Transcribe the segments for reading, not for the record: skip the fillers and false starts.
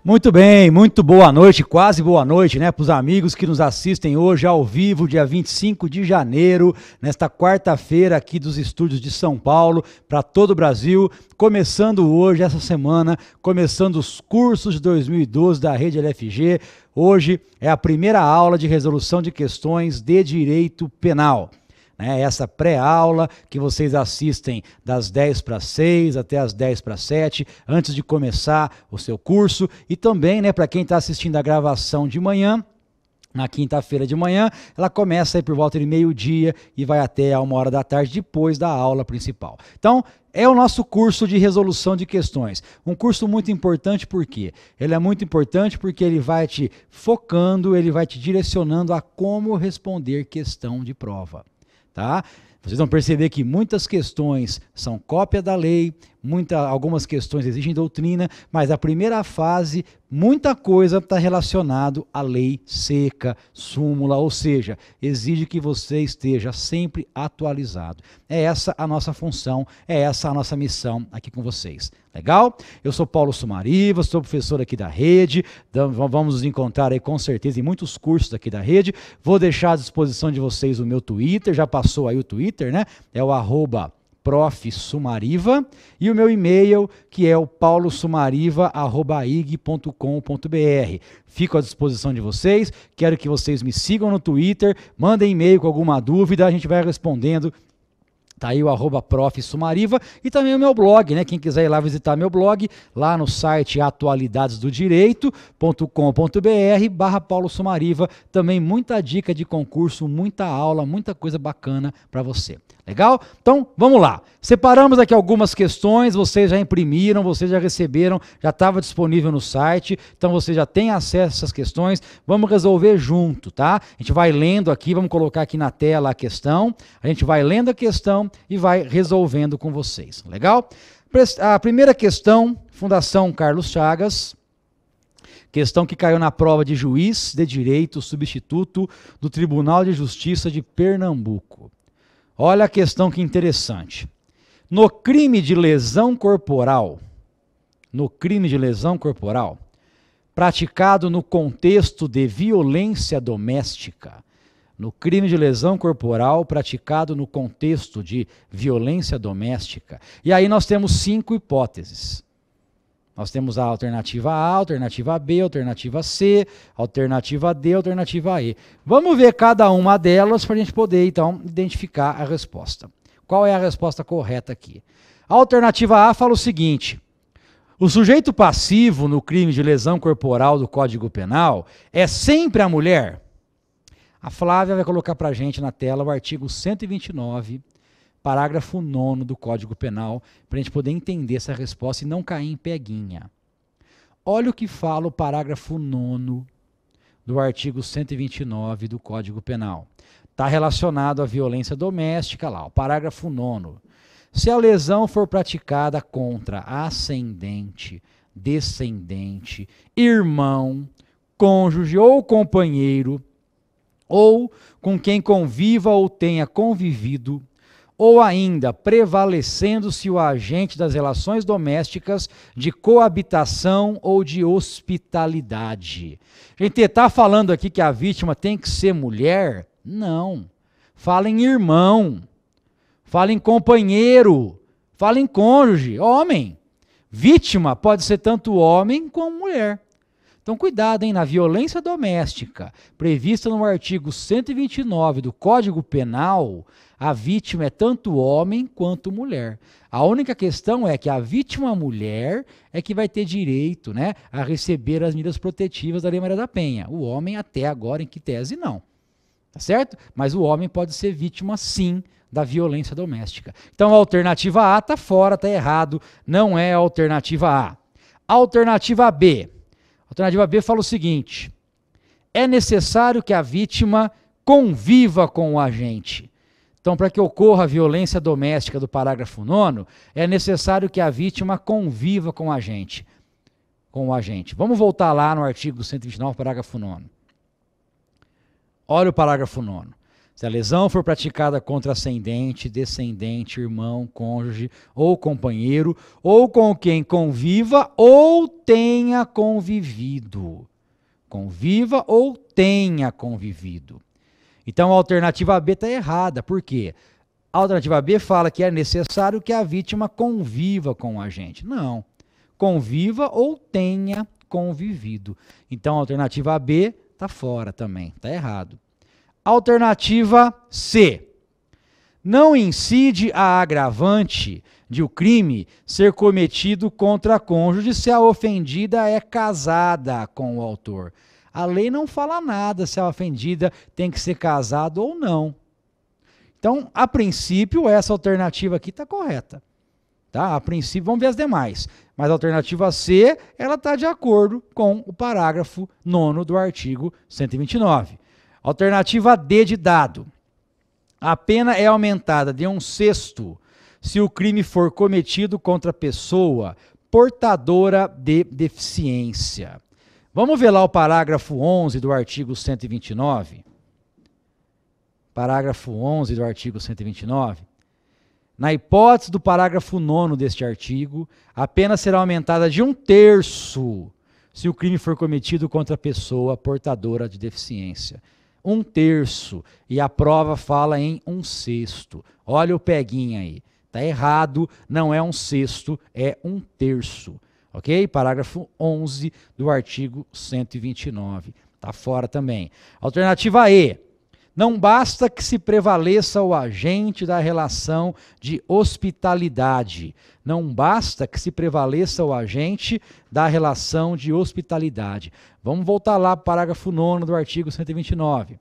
Muito bem, muito boa noite, quase boa noite, né, para os amigos que nos assistem hoje ao vivo, dia 25 de janeiro, nesta quarta-feira aqui dos estúdios de São Paulo, para todo o Brasil, começando hoje, essa semana, começando os cursos de 2012 da Rede LFG. Hoje é a primeira aula de resolução de questões de direito penal. Essa pré-aula que vocês assistem das 10 para 6 até as 10 para 7, antes de começar o seu curso. E também, para quem está assistindo a gravação de manhã, na quinta-feira de manhã, ela começa aí por volta de meio-dia e vai até a 1h da tarde, depois da aula principal. Então, é o nosso curso de resolução de questões. Um curso muito importante, por quê? Ele é muito importante porque ele vai te focando, ele vai te direcionando a como responder questão de prova. Tá? Vocês vão perceber que muitas questões são cópia da lei, algumas questões exigem doutrina, mas a primeira fase, muita coisa está relacionado à lei seca, súmula, ou seja, exige que você esteja sempre atualizado. É essa a nossa função, é essa a nossa missão aqui com vocês. Legal? Eu sou Paulo Sumariva, sou professor aqui da rede, vamos nos encontrar aí com certeza em muitos cursos aqui da rede. Vou deixar à disposição de vocês o meu Twitter, já passou aí o Twitter, né? É o @profsumariva e o meu e-mail que é o paulosumariva@ig.com.br. Fico à disposição de vocês, quero que vocês me sigam no Twitter, mandem e-mail com alguma dúvida, a gente vai respondendo. Tá aí o @profsumariva e também o meu blog, né? Quem quiser ir lá visitar meu blog, lá no site atualidadesdodireito.com.br/Paulo Sumariva, também muita dica de concurso, muita aula, muita coisa bacana para você. Legal? Então, vamos lá. Separamos aqui algumas questões, vocês já imprimiram, vocês já receberam, já estava disponível no site, então vocês já têm acesso a essas questões. Vamos resolver junto, tá? A gente vai lendo aqui, vamos colocar aqui na tela a questão, a gente vai lendo a questão e vai resolvendo com vocês. Legal? A primeira questão, Fundação Carlos Chagas, questão que caiu na prova de juiz de direito substituto do Tribunal de Justiça de Pernambuco. Olha a questão que interessante. No crime de lesão corporal, praticado no contexto de violência doméstica, no crime de lesão corporal praticado no contexto de violência doméstica. E aí nós temos 5 hipóteses. Nós temos a alternativa A, alternativa B, alternativa C, alternativa D, alternativa E. Vamos ver cada uma delas para a gente poder, então, identificar a resposta. Qual é a resposta correta aqui? A alternativa A fala o seguinte: o sujeito passivo no crime de lesão corporal do Código Penal é sempre a mulher? A Flávia vai colocar para a gente na tela o artigo 129, parágrafo 9º do Código Penal, para a gente poder entender essa resposta e não cair em peguinha. Olha o que fala o parágrafo 9º do artigo 129 do Código Penal. Está relacionado à violência doméstica lá, o parágrafo 9º. Se a lesão for praticada contra ascendente, descendente, irmão, cônjuge ou companheiro, ou com quem conviva ou tenha convivido, ou ainda prevalecendo-se o agente das relações domésticas de coabitação ou de hospitalidade. A gente está falando aqui que a vítima tem que ser mulher? Não. Fala em irmão, fala em companheiro, fala em cônjuge, homem. Vítima pode ser tanto homem como mulher. Então, cuidado, hein? Na violência doméstica, prevista no artigo 129 do Código Penal, a vítima é tanto homem quanto mulher. A única questão é que a vítima mulher é que vai ter direito, né, a receber as medidas protetivas da Lei Maria da Penha. O homem, até agora, em que tese, não. Tá certo? Mas o homem pode ser vítima, sim, da violência doméstica. Então, a alternativa A está fora, está errado, não é a alternativa A. Alternativa B. A alternativa B fala o seguinte: é necessário que a vítima conviva com o agente. Então, para que ocorra a violência doméstica do parágrafo 9º, é necessário que a vítima conviva com o agente. Vamos voltar lá no artigo 129, parágrafo 9º. Olha o parágrafo 9º. Se a lesão for praticada contra ascendente, descendente, irmão, cônjuge ou companheiro, ou com quem conviva ou tenha convivido. Conviva ou tenha convivido. Então a alternativa B está errada. Por quê? A alternativa B fala que é necessário que a vítima conviva com o agente. Não. Conviva ou tenha convivido. Então a alternativa B está fora também. Está errado. Alternativa C. Não incide a agravante de o crime ser cometido contra a cônjuge se a ofendida é casada com o autor. A lei não fala nada se a ofendida tem que ser casada ou não. Então, a princípio, essa alternativa aqui está correta. Tá? A princípio, vamos ver as demais. Mas a alternativa C, ela está de acordo com o parágrafo 9º do artigo 129. Alternativa D de dado. A pena é aumentada de 1/6 se o crime for cometido contra pessoa portadora de deficiência. Vamos ver lá o parágrafo 11 do artigo 129. Parágrafo 11 do artigo 129. Na hipótese do parágrafo 9º deste artigo, a pena será aumentada de 1/3 se o crime for cometido contra pessoa portadora de deficiência. 1/3. E a prova fala em 1/6. Olha o peguinha aí. Está errado, não é 1/6, é 1/3. Ok? Parágrafo 11 do artigo 129. Está fora também. Alternativa E. Não basta que se prevaleça o agente da relação de hospitalidade. Não basta que se prevaleça o agente da relação de hospitalidade. Vamos voltar lá para o parágrafo 9º do artigo 129.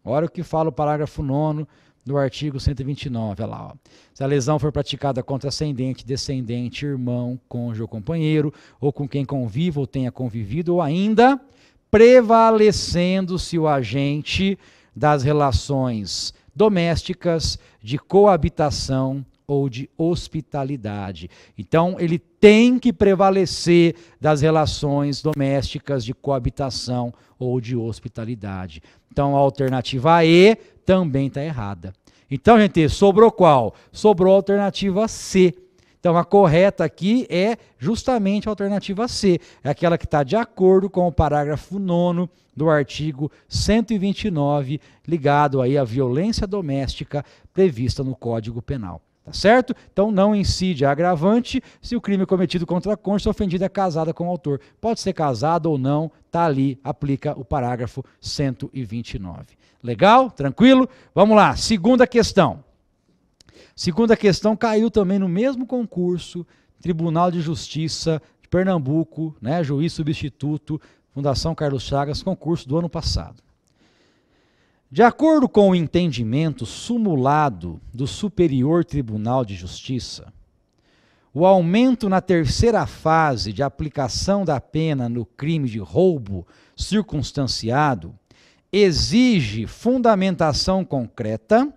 Olha o que fala o parágrafo 9º do artigo 129. Olha lá, ó. Se a lesão for praticada contra ascendente, descendente, irmão, cônjuge ou companheiro, ou com quem conviva ou tenha convivido, ou ainda prevalecendo-se o agente das relações domésticas, de coabitação ou de hospitalidade. Então, ele tem que prevalecer das relações domésticas, de coabitação ou de hospitalidade. Então, a alternativa E também está errada. Então, gente, sobrou qual? Sobrou a alternativa C. Então, a correta aqui é justamente a alternativa C. É aquela que está de acordo com o parágrafo 9º do artigo 129, ligado aí à violência doméstica prevista no Código Penal. Tá certo? Então, não incide a agravante se o crime cometido contra a cônjuge, se a ofendida é casada com o autor. Pode ser casado ou não, tá ali, aplica o parágrafo 129. Legal? Tranquilo? Vamos lá, segunda questão. Segunda questão caiu também no mesmo concurso, Tribunal de Justiça de Pernambuco, né, juiz substituto, Fundação Carlos Chagas, concurso do ano passado. De acordo com o entendimento sumulado do Superior Tribunal de Justiça, o aumento na terceira fase de aplicação da pena no crime de roubo circunstanciado exige fundamentação concreta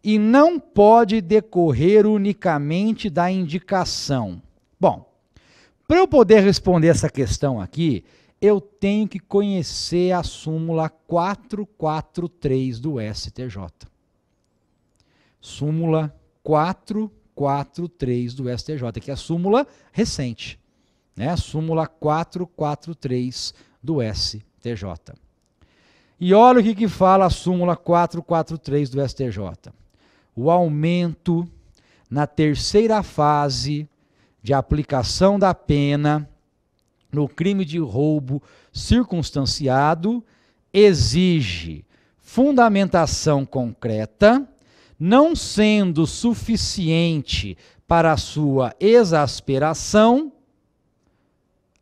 e não pode decorrer unicamente da indicação. Bom, para eu poder responder essa questão aqui, eu tenho que conhecer a súmula 443 do STJ. Súmula 443 do STJ, que é a súmula recente, né? A súmula 443 do STJ. E olha o que fala a súmula 443 do STJ. O aumento na terceira fase de aplicação da pena no crime de roubo circunstanciado exige fundamentação concreta, não sendo suficiente para a sua exasperação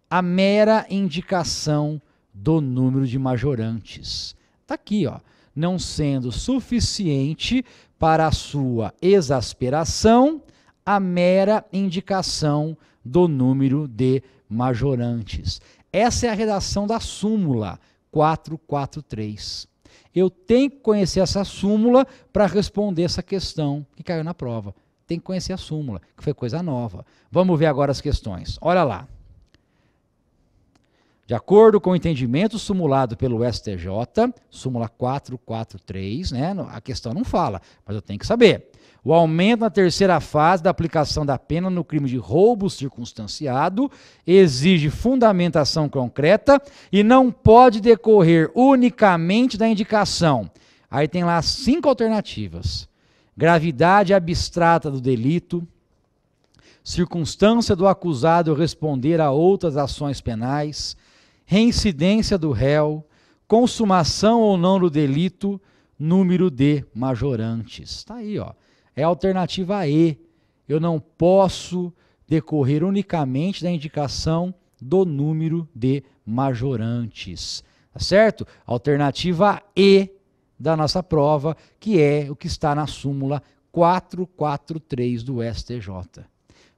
a mera indicação do número de majorantes. Está aqui, ó, não sendo suficiente para a sua exasperação a mera indicação do número de majorantes. Essa é a redação da súmula 443. Eu tenho que conhecer essa súmula para responder essa questão que caiu na prova. Tem que conhecer a súmula, que foi coisa nova. Vamos ver agora as questões. Olha lá. De acordo com o entendimento sumulado pelo STJ, súmula 443, né? A questão não fala, mas eu tenho que saber. O aumento na terceira fase da aplicação da pena no crime de roubo circunstanciado exige fundamentação concreta e não pode decorrer unicamente da indicação. Aí tem lá 5 alternativas. Gravidade abstrata do delito, circunstância do acusado responder a outras ações penais, reincidência do réu, consumação ou não do delito, número de majorantes. Está aí, ó. É a alternativa E. Eu não posso decorrer unicamente da indicação do número de majorantes. Tá certo? Alternativa E da nossa prova, que é o que está na súmula 443 do STJ.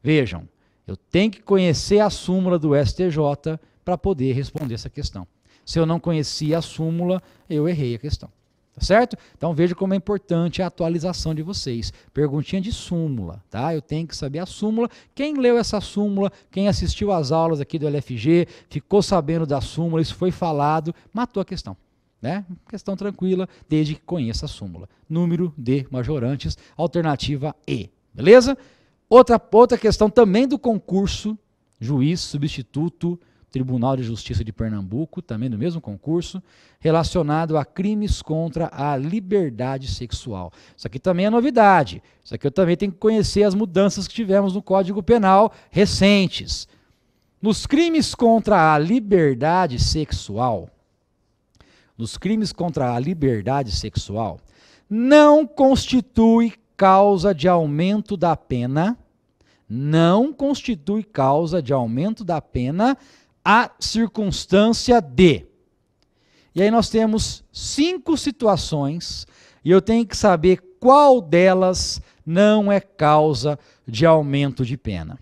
Vejam, eu tenho que conhecer a súmula do STJ para poder responder essa questão. Se eu não conhecia a súmula, eu errei a questão. Tá certo? Então veja como é importante a atualização de vocês. Perguntinha de súmula, tá? Eu tenho que saber a súmula. Quem leu essa súmula, quem assistiu às aulas aqui do LFG, ficou sabendo da súmula, isso foi falado, matou a questão. Né? Questão tranquila, desde que conheça a súmula. Número de majorantes, alternativa E. Beleza? Outra questão também do concurso, juiz substituto, Tribunal de Justiça de Pernambuco, também do mesmo concurso, relacionado a crimes contra a liberdade sexual. Isso aqui também é novidade. Isso aqui eu também tenho que conhecer as mudanças que tivemos no Código Penal recentes. Nos crimes contra a liberdade sexual, não constitui causa de aumento da pena, a circunstância de. E aí nós temos 5 situações e eu tenho que saber qual delas não é causa de aumento de pena.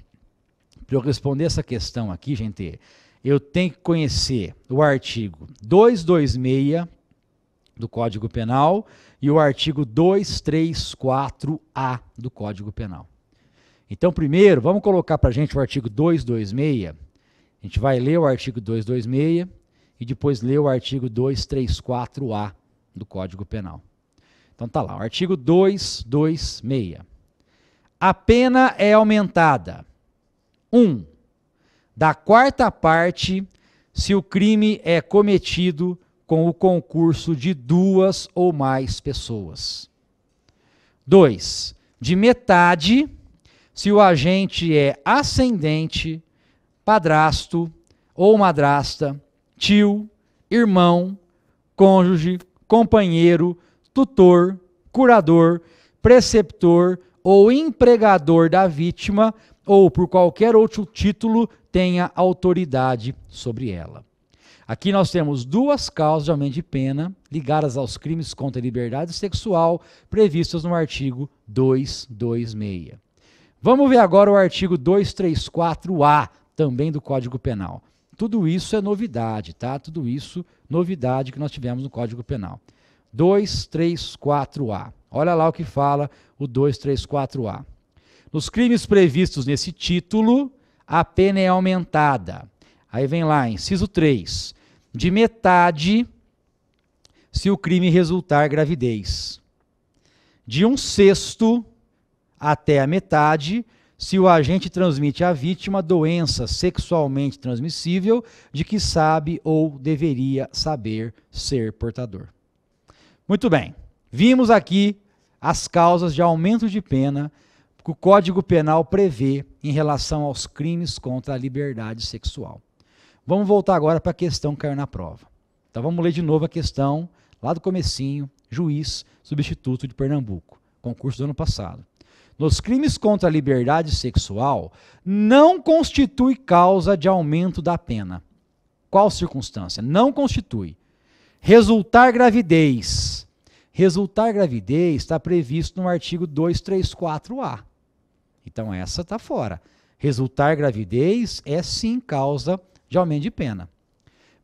Para eu responder essa questão aqui, gente, eu tenho que conhecer o artigo 226 do Código Penal e o artigo 234A do Código Penal. Então, primeiro, vamos colocar para a gente o artigo 226. A gente vai ler o artigo 226 e depois ler o artigo 234A do Código Penal. Então tá lá, o artigo 226. A pena é aumentada. 1. Da quarta parte, se o crime é cometido com o concurso de 2 ou mais pessoas. 2. De metade, se o agente é ascendente, padrasto ou madrasta, tio, irmão, cônjuge, companheiro, tutor, curador, preceptor ou empregador da vítima ou por qualquer outro título tenha autoridade sobre ela. Aqui nós temos 2 causas de aumento de pena ligadas aos crimes contra a liberdade sexual previstas no artigo 226. Vamos ver agora o artigo 234A, também do Código Penal. Tudo isso é novidade, tá? Tudo isso, novidade que nós tivemos no Código Penal. 234A. Olha lá o que fala o 234A. Nos crimes previstos nesse título, a pena é aumentada. Aí vem lá, inciso 3. De metade, se o crime resultar gravidez. De 1/6 até a metade, se o agente transmite à vítima doença sexualmente transmissível de que sabe ou deveria saber ser portador. Muito bem, vimos aqui as causas de aumento de pena que o Código Penal prevê em relação aos crimes contra a liberdade sexual. Vamos voltar agora para a questão que caiu na prova. Então vamos ler de novo a questão lá do comecinho, juiz substituto de Pernambuco, concurso do ano passado. Nos crimes contra a liberdade sexual, não constitui causa de aumento da pena. Qual circunstância? Não constitui. Resultar gravidez. Resultar gravidez está previsto no artigo 234A. Então essa está fora. Resultar gravidez é sim causa de aumento de pena.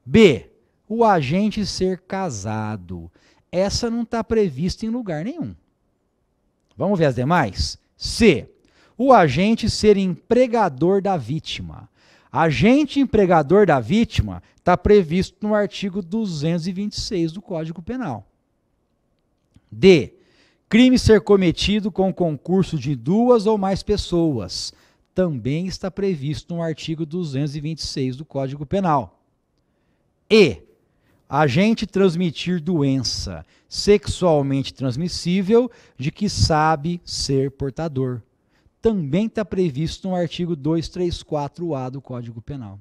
B. O agente ser casado. Essa não está prevista em lugar nenhum. Vamos ver as demais? C. O agente ser empregador da vítima. Agente empregador da vítima está previsto no artigo 226 do Código Penal. D. Crime ser cometido com concurso de 2 ou mais pessoas. Também está previsto no artigo 226 do Código Penal. E. Agente transmitir doença sexualmente transmissível de que sabe ser portador. Também está previsto no artigo 234-A do Código Penal.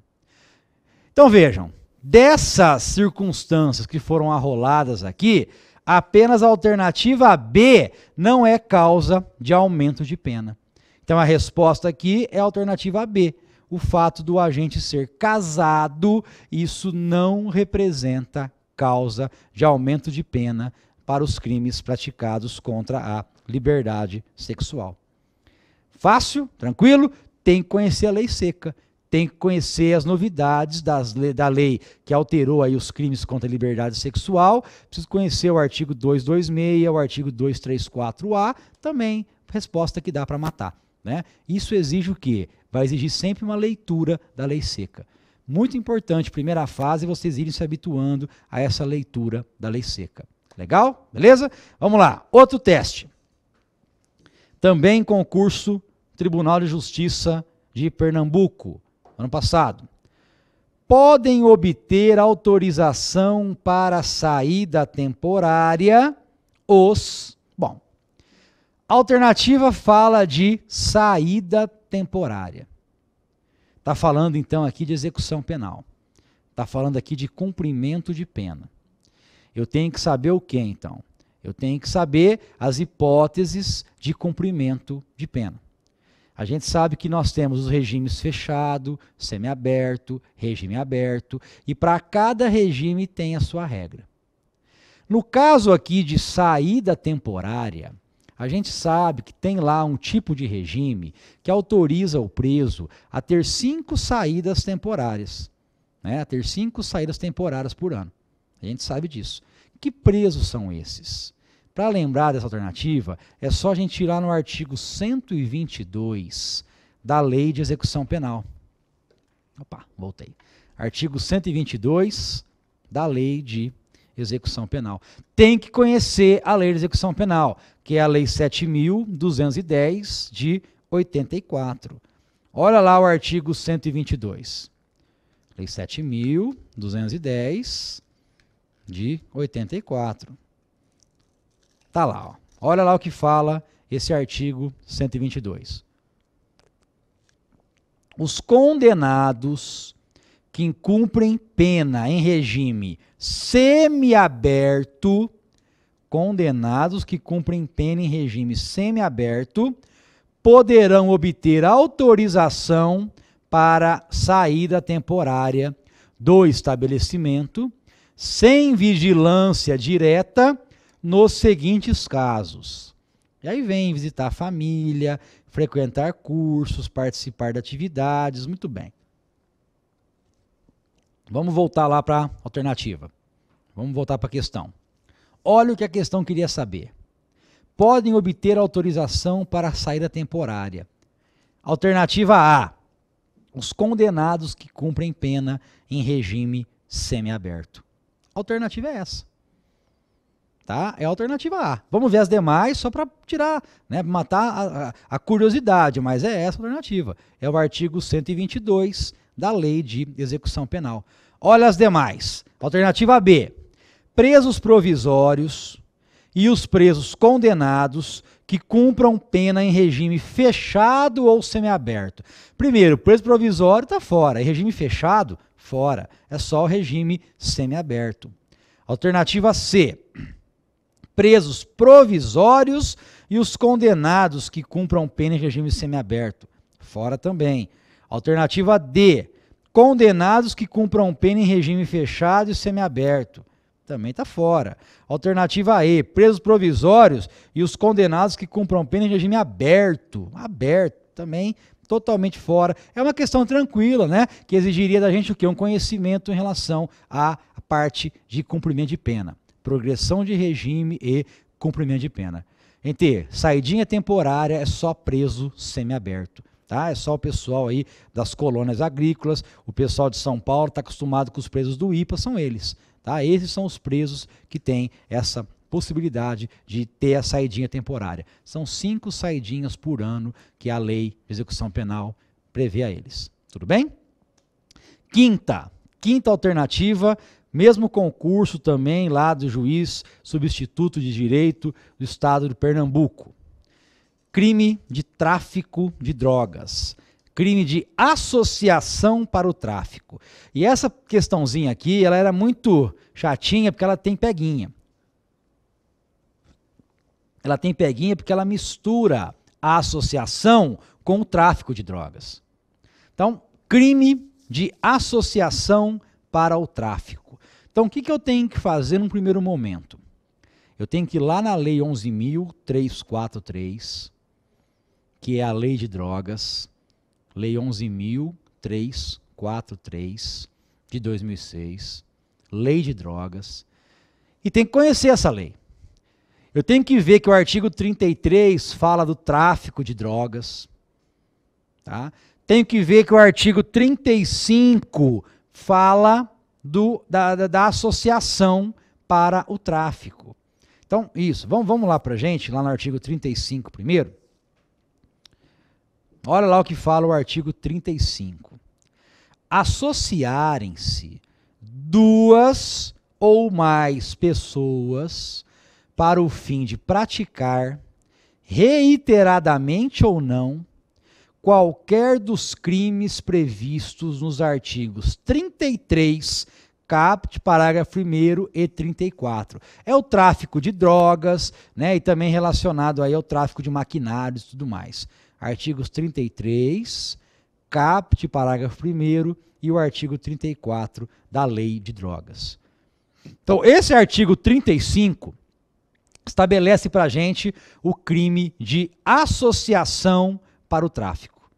Então vejam, dessas circunstâncias que foram arroladas aqui, apenas a alternativa B não é causa de aumento de pena. Então a resposta aqui é a alternativa B. O fato do agente ser casado, isso não representa causa de aumento de pena para os crimes praticados contra a liberdade sexual. Fácil, tranquilo, tem que conhecer a lei seca, tem que conhecer as novidades da lei que alterou aí os crimes contra a liberdade sexual, precisa conhecer o artigo 226, o artigo 234-A, também resposta que dá para matar, né? Isso exige o quê? Vai exigir sempre uma leitura da lei seca. Muito importante, primeira fase, vocês irem se habituando a essa leitura da lei seca. Legal? Beleza? Vamos lá, outro teste. Também concurso Tribunal de Justiça de Pernambuco, ano passado. Podem obter autorização para saída temporária os... Bom, a alternativa fala de saída temporária. Está falando então aqui de execução penal. Está falando aqui de cumprimento de pena. Eu tenho que saber o que então? Eu tenho que saber as hipóteses de cumprimento de pena. A gente sabe que nós temos os regimes fechado, semiaberto, regime aberto, e para cada regime tem a sua regra. No caso aqui de saída temporária, a gente sabe que tem lá um tipo de regime que autoriza o preso a ter 5 saídas temporárias, né? A ter 5 saídas temporárias por ano. A gente sabe disso. Que presos são esses? Para lembrar dessa alternativa, é só a gente ir lá no artigo 122 da Lei de Execução Penal. Opa, voltei. Artigo 122 da Lei de Execução Penal. Tem que conhecer a Lei de Execução Penal, que é a Lei 7.210 de 84. Olha lá o artigo 122. Lei 7.210 de 84. Tá lá, ó. Olha lá o que fala esse artigo 122. Os condenados que incumprem pena em regime semiaberto, condenados que cumprem pena em regime semiaberto, poderão obter autorização para saída temporária do estabelecimento, sem vigilância direta, nos seguintes casos. E aí vem visitar a família, frequentar cursos, participar de atividades, muito bem. Vamos voltar lá para a alternativa. Vamos voltar para a questão. Olha o que a questão queria saber. Podem obter autorização para saída temporária. Alternativa A. Os condenados que cumprem pena em regime semiaberto. A alternativa é essa. Tá? É a alternativa A. Vamos ver as demais só para tirar, né, matar a curiosidade, mas é essa a alternativa. É o artigo 122 da Lei de Execução Penal. Olha as demais. Alternativa B. Presos provisórios e os presos condenados que cumpram pena em regime fechado ou semiaberto. Primeiro, preso provisório está fora, e regime fechado, fora. É só o regime semiaberto. Alternativa C. Presos provisórios e os condenados que cumpram pena em regime semiaberto. Fora também. Alternativa D. Condenados que cumpram pena em regime fechado e semiaberto. Também está fora. Alternativa E. Presos provisórios e os condenados que cumpram pena em regime aberto. Aberto também, totalmente fora. É uma questão tranquila, né? Que exigiria da gente o quê? Um conhecimento em relação à parte de cumprimento de pena. Progressão de regime e cumprimento de pena. Em ter saidinha temporária é só preso semiaberto. tá? É só o pessoal aí das colônias agrícolas, o pessoal de São Paulo está acostumado com os presos do IPA, são eles, tá? Esses são os presos que têm essa possibilidade de ter a saidinha temporária. São 5 saidinhas por ano que a lei de execução penal prevê a eles. Tudo bem? Quinta alternativa, mesmo concurso também lá do juiz substituto de direito do estado de Pernambuco. Crime de tráfico de drogas. Crime de associação para o tráfico. E essa questãozinha aqui, ela era muito chatinha porque ela tem peguinha. Ela tem peguinha porque ela mistura a associação com o tráfico de drogas. Então, crime de associação para o tráfico. Então, o que eu tenho que fazer num primeiro momento? Eu tenho que ir lá na Lei 11.343, que é a Lei de Drogas, Lei 11.343, de 2006, Lei de Drogas, e tem que conhecer essa lei. Eu tenho que ver que o artigo 33 fala do tráfico de drogas. Tá? Tenho que ver que o artigo 35 fala da associação para o tráfico. Então, isso. Vamos lá para a gente, lá no artigo 35 primeiro. Olha lá o que fala o artigo 35. Associarem-se 2 ou mais pessoas para o fim de praticar, reiteradamente ou não, qualquer dos crimes previstos nos artigos 33, caput, parágrafo 1º e 34. É o tráfico de drogas, né, e também relacionado aí ao tráfico de maquinários e tudo mais. Artigos 33, caput, parágrafo 1º e o artigo 34 da Lei de Drogas. Então, esse artigo 35 estabelece para a gente o crime de associação para o tráfico.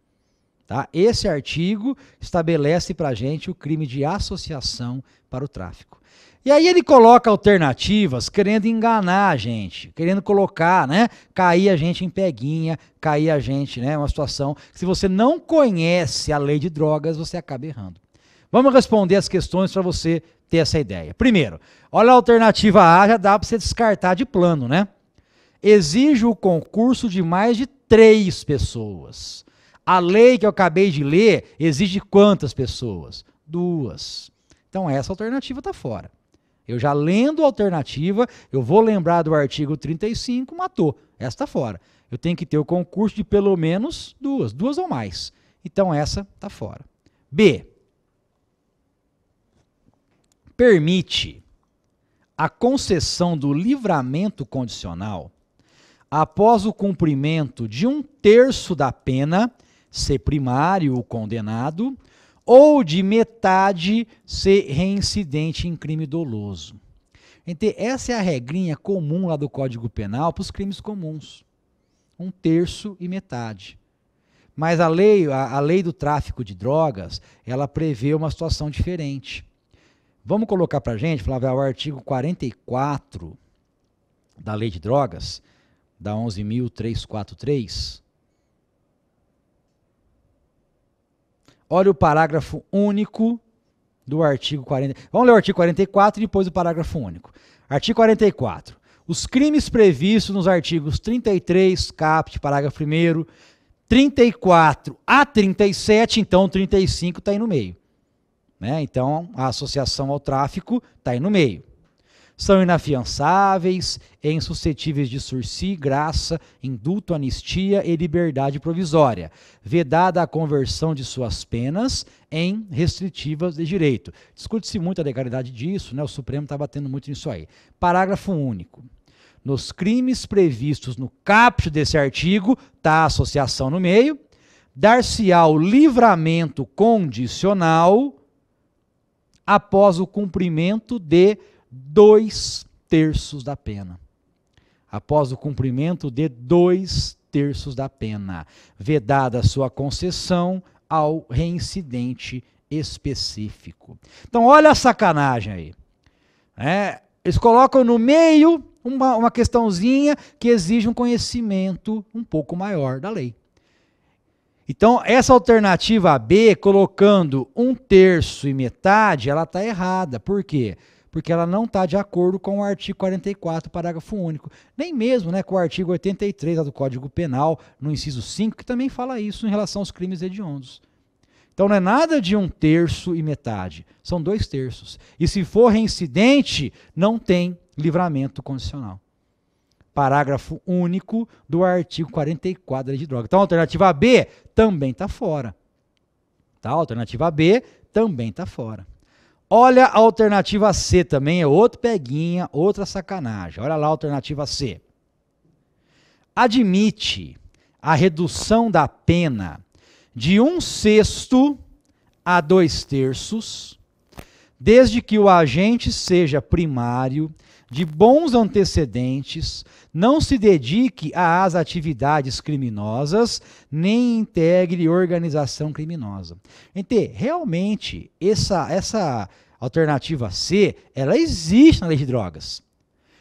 Tá? Esse artigo estabelece para a gente o crime de associação para o tráfico. E aí ele coloca alternativas querendo enganar a gente, querendo colocar, né, cair a gente em peguinha, cair a gente, né, uma situação que se você não conhece a lei de drogas, você acaba errando. Vamos responder as questões para você ter essa ideia. Primeiro, olha a alternativa A, já dá para você descartar de plano, né? Exige o concurso de mais de 3 pessoas. A lei que eu acabei de ler exige quantas pessoas? 2. Então essa alternativa está fora. Eu já lendo a alternativa, eu vou lembrar do artigo 35, matou. Essa está fora. Eu tenho que ter o concurso de pelo menos 2 ou mais. Então essa está fora. B. Permite a concessão do livramento condicional após o cumprimento de 1/3 da pena, ser primário o condenado, ou de metade ser reincidente em crime doloso. Então, essa é a regrinha comum lá do Código Penal para os crimes comuns. 1/3 e metade. Mas a lei do tráfico de drogas, ela prevê uma situação diferente. Vamos colocar para a gente, Flávio, o artigo 44 da Lei de Drogas, da 11.343. Olha o parágrafo único do artigo 40. Vamos ler o artigo 44 e depois o parágrafo único. Artigo 44. Os crimes previstos nos artigos 33, caput, parágrafo 1º, 34 a 37, então 35 está aí no meio. Né? Então, a associação ao tráfico está aí no meio. São inafiançáveis e insuscetíveis de sursi, graça, indulto, anistia e liberdade provisória, vedada a conversão de suas penas em restritivas de direito. Discute-se muito a legalidade disso, né? O Supremo está batendo muito nisso aí. Parágrafo único. Nos crimes previstos no caput desse artigo, está a associação no meio, dar-se-á o livramento condicional após o cumprimento de 2/3 da pena. Após o cumprimento de 2/3 da pena, vedada a sua concessão ao reincidente específico. Então, olha a sacanagem aí. Eles colocam no meio uma questãozinha que exige um conhecimento um pouco maior da lei. Então, essa alternativa B, colocando 1/3 e metade, ela está errada. Por quê? Porque ela não está de acordo com o artigo 44, parágrafo único. Nem mesmo, né, com o artigo 83 do Código Penal, no inciso 5, que também fala isso em relação aos crimes hediondos. Então não é nada de 1/3 e metade, são 2/3. E se for reincidente, não tem livramento condicional. Parágrafo único do artigo 44 da Lei de Drogas. Então a alternativa B também está fora. Tá? A alternativa B também está fora. Olha a alternativa C também, é outro peguinha, outra sacanagem. Olha lá a alternativa C. Admite a redução da pena de 1/6 a 2/3, desde que o agente seja primário, de bons antecedentes, não se dedique às atividades criminosas, nem integre organização criminosa. Gente, realmente, essa alternativa C, ela existe na Lei de Drogas.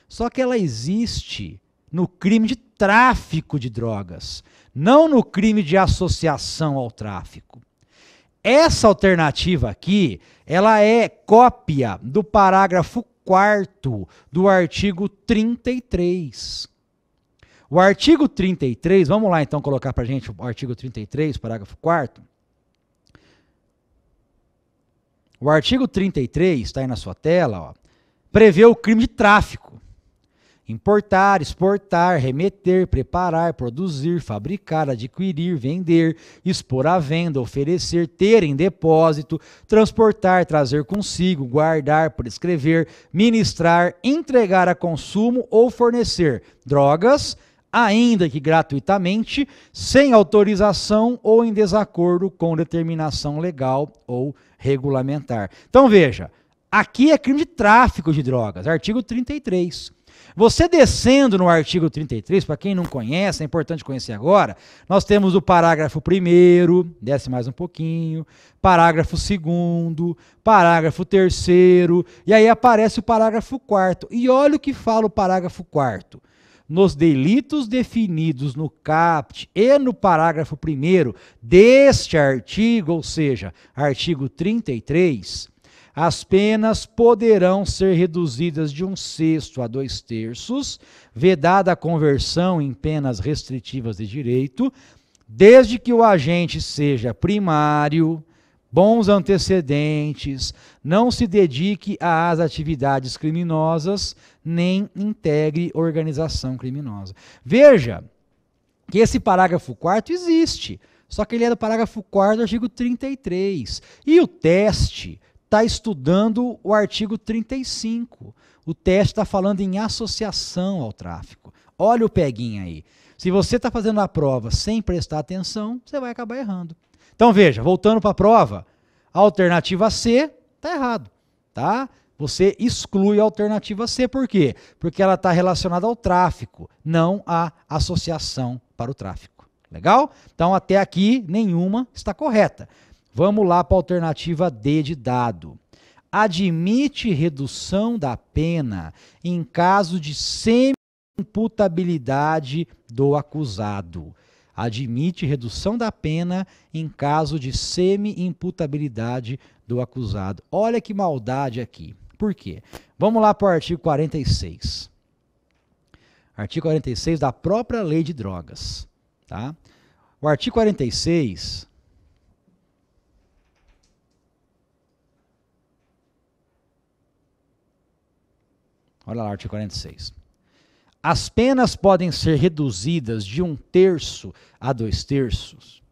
Só que ela existe no crime de tráfico de drogas, não no crime de associação ao tráfico. Essa alternativa aqui, ela é cópia do parágrafo 4º do artigo 33. O artigo 33, vamos lá então colocar para a gente o artigo 33, parágrafo 4º. O artigo 33, está aí na sua tela, ó, prevê o crime de tráfico. Importar, exportar, remeter, preparar, produzir, fabricar, adquirir, vender, expor à venda, oferecer, ter em depósito, transportar, trazer consigo, guardar, prescrever, ministrar, entregar a consumo ou fornecer drogas, ainda que gratuitamente, sem autorização ou em desacordo com determinação legal ou regulamentar. Então veja, aqui é crime de tráfico de drogas, artigo 33. Você descendo no artigo 33, para quem não conhece, é importante conhecer agora, nós temos o parágrafo 1º, desce mais um pouquinho, parágrafo 2º, parágrafo 3º, e aí aparece o parágrafo 4º. E olha o que fala o parágrafo 4º. Nos delitos definidos no caput e no parágrafo 1º deste artigo, ou seja, artigo 33, as penas poderão ser reduzidas de 1/6 a 2/3, vedada a conversão em penas restritivas de direito, desde que o agente seja primário, bons antecedentes, não se dedique às atividades criminosas, nem integre organização criminosa. Veja que esse parágrafo 4º existe, só que ele é do parágrafo 4º do artigo 33. E o teste está estudando o artigo 35. O teste está falando em associação ao tráfico. Olha o peguinho aí. Se você está fazendo a prova sem prestar atenção, você vai acabar errando. Então veja, voltando para a prova, a alternativa C está errado, tá? Você exclui a alternativa C, por quê? Porque ela está relacionada ao tráfico, não à associação para o tráfico. Legal? Então até aqui nenhuma está correta. Vamos lá para a alternativa D de dado. Admite redução da pena em caso de semi-imputabilidade do acusado. Admite redução da pena em caso de semi-imputabilidade do acusado. Olha que maldade aqui. Por quê? Vamos lá para o artigo 46. Artigo 46 da própria Lei de Drogas. Tá? O artigo 46... Olha lá o artigo 46. As penas podem ser reduzidas de 1/3 a 2/3,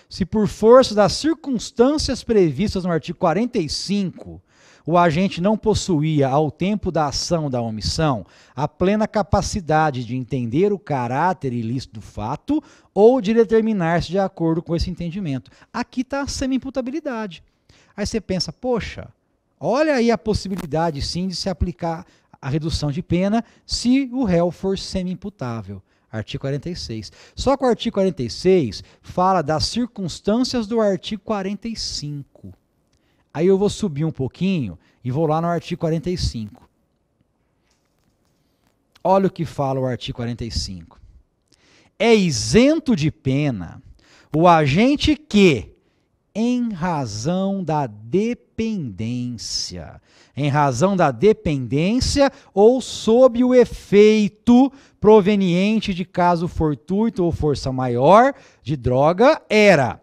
se por força das circunstâncias previstas no artigo 45, o agente não possuía, ao tempo da ação da omissão, a plena capacidade de entender o caráter ilícito do fato ou de determinar-se de acordo com esse entendimento. Aqui está a semi-imputabilidade. Aí você pensa, poxa, olha aí a possibilidade sim de se aplicar a redução de pena se o réu for semi-imputável. Artigo 46. Só que o artigo 46 fala das circunstâncias do artigo 45. Aí eu vou subir um pouquinho e vou lá no artigo 45. Olha o que fala o artigo 45. É isento de pena O agente que, em razão da dependência, ou sob o efeito proveniente de caso fortuito ou força maior de droga, era,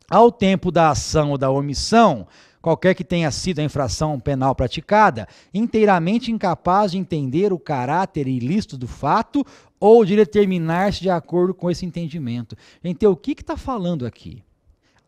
ao tempo da ação ou da omissão, qualquer que tenha sido a infração penal praticada, inteiramente incapaz de entender o caráter ilícito do fato ou de determinar-se de acordo com esse entendimento. Então, o que está falando aqui?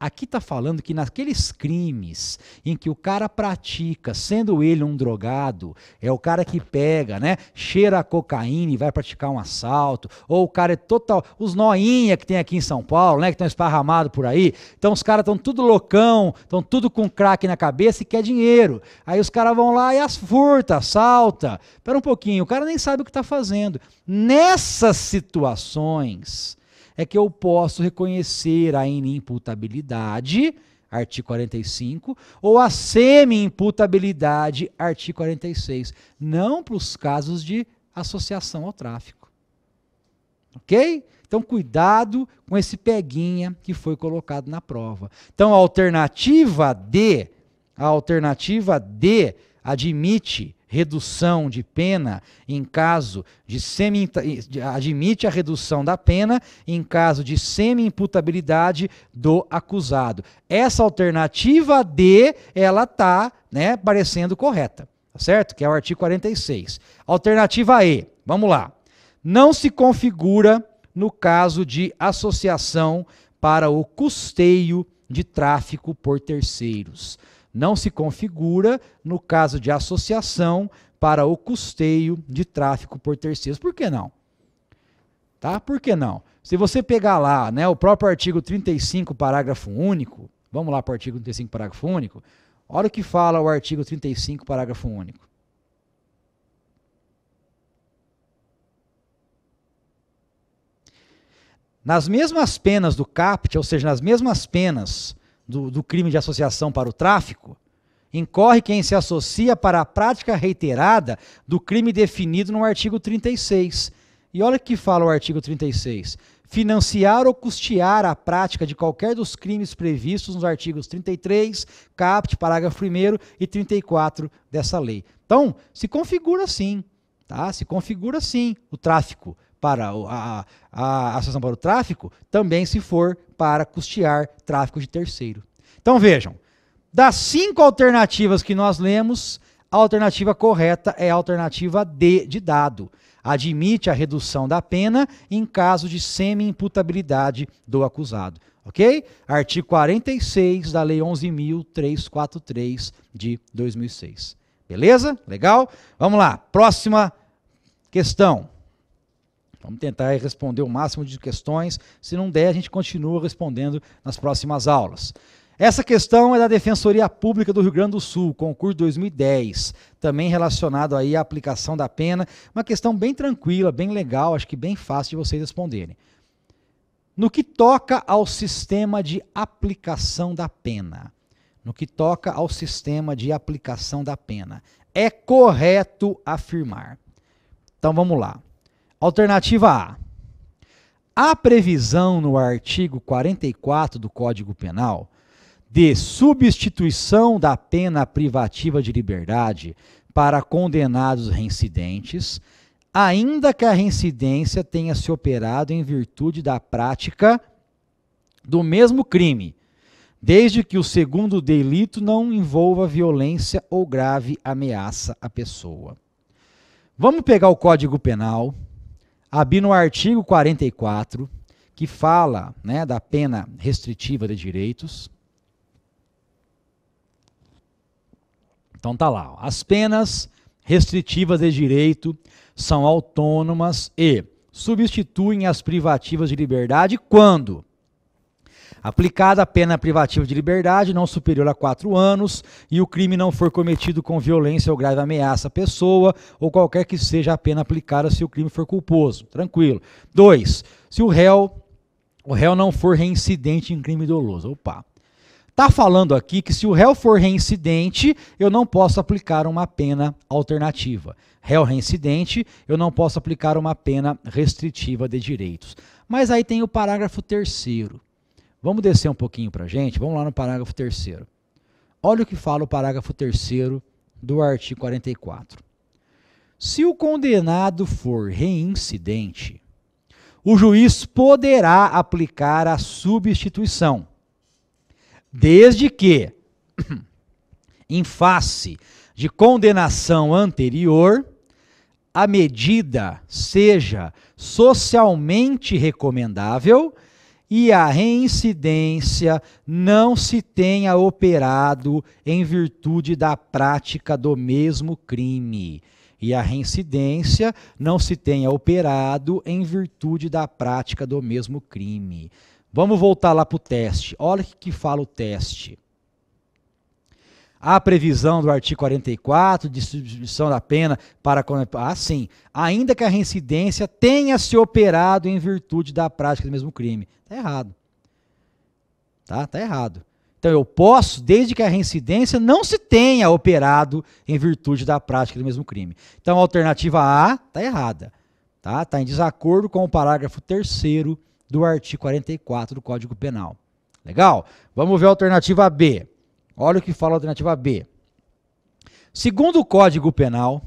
Aqui está falando que naqueles crimes em que o cara pratica, sendo ele um drogado, é o cara que pega, né, cheira a cocaína e vai praticar um assalto, ou o cara é total, os noinha que tem aqui em São Paulo, né, que estão esparramados por aí, então os caras estão tudo loucão, estão tudo com crack na cabeça e quer dinheiro. Aí os caras vão lá e as furta, assalta. Espera um pouquinho, o cara nem sabe o que está fazendo. Nessas situações é que eu posso reconhecer a inimputabilidade, artigo 45, ou a semi-imputabilidade, artigo 46. Não para os casos de associação ao tráfico. Ok? Então, cuidado com esse peguinha que foi colocado na prova. Então, a alternativa D admite redução de pena em caso de admite a redução da pena em caso de semi-imputabilidade do acusado. Essa alternativa D, ela está, né, parecendo correta, tá certo? Que é o artigo 46. Alternativa E, vamos lá. Não se configura no caso de associação para o custeio de tráfico por terceiros. Não se configura no caso de associação para o custeio de tráfico por terceiros. Por que não? Tá? Por que não? Se você pegar lá, né, o próprio artigo 35, parágrafo único, vamos lá para o artigo 35, parágrafo único, olha o que fala o artigo 35, parágrafo único. Nas mesmas penas do caput, ou seja, nas mesmas penas do crime de associação para o tráfico, incorre quem se associa para a prática reiterada do crime definido no artigo 36. E olha o que fala o artigo 36. Financiar ou custear a prática de qualquer dos crimes previstos nos artigos 33, caput, parágrafo 1º e 34 dessa lei. Então, se configura sim, tá? Se configura sim o tráfico para a associação para o tráfico, também se for para custear tráfico de terceiro. Então vejam, das 5 alternativas que nós lemos, a alternativa correta é a alternativa D de dado. Admite a redução da pena em caso de semi-imputabilidade do acusado. Ok? Artigo 46 da Lei 11.343 de 2006. Beleza? Legal? Vamos lá. Próxima questão. Vamos tentar responder o máximo de questões. Se não der, a gente continua respondendo nas próximas aulas. Essa questão é da Defensoria Pública do Rio Grande do Sul, concurso 2010, também relacionado aí à aplicação da pena. Uma questão bem tranquila, bem legal, acho que bem fácil de vocês responderem. No que toca ao sistema de aplicação da pena, é correto afirmar. Então vamos lá. Alternativa A. Há previsão no artigo 44 do Código Penal de substituição da pena privativa de liberdade para condenados reincidentes, ainda que a reincidência tenha se operado em virtude da prática do mesmo crime, desde que o segundo delito não envolva violência ou grave ameaça à pessoa. Vamos pegar o Código Penal, abrir no artigo 44, que fala, né, da pena restritiva de direitos. Então tá lá, ó. As penas restritivas de direito são autônomas e substituem as privativas de liberdade quando aplicada a pena privativa de liberdade não superior a 4 anos e o crime não for cometido com violência ou grave ameaça à pessoa ou qualquer que seja a pena aplicada se o crime for culposo. Tranquilo. 2. Se o réu não for reincidente em crime doloso. Opa. Está falando aqui que se o réu for reincidente, eu não posso aplicar uma pena alternativa. Réu reincidente, eu não posso aplicar uma pena restritiva de direitos. Mas aí tem o parágrafo 3º. Vamos descer um pouquinho para a gente, vamos lá no parágrafo 3º. Olha o que fala o parágrafo 3º do artigo 44. Se o condenado for reincidente, o juiz poderá aplicar a substituição, desde que, em face de condenação anterior, a medida seja socialmente recomendável e a reincidência não se tenha operado em virtude da prática do mesmo crime. E a reincidência não se tenha operado em virtude da prática do mesmo crime. Vamos voltar lá para o teste. Olha o que fala o teste. A previsão do artigo 44, de substituição da pena para... sim. Ainda que a reincidência tenha se operado em virtude da prática do mesmo crime. Está errado. Tá errado. Então, eu posso, desde que a reincidência não se tenha operado em virtude da prática do mesmo crime. Então, a alternativa A está errada. Está em desacordo com o parágrafo 3º do artigo 44 do Código Penal. Legal? Vamos ver a alternativa B. Olha o que fala a alternativa B. Segundo o Código Penal,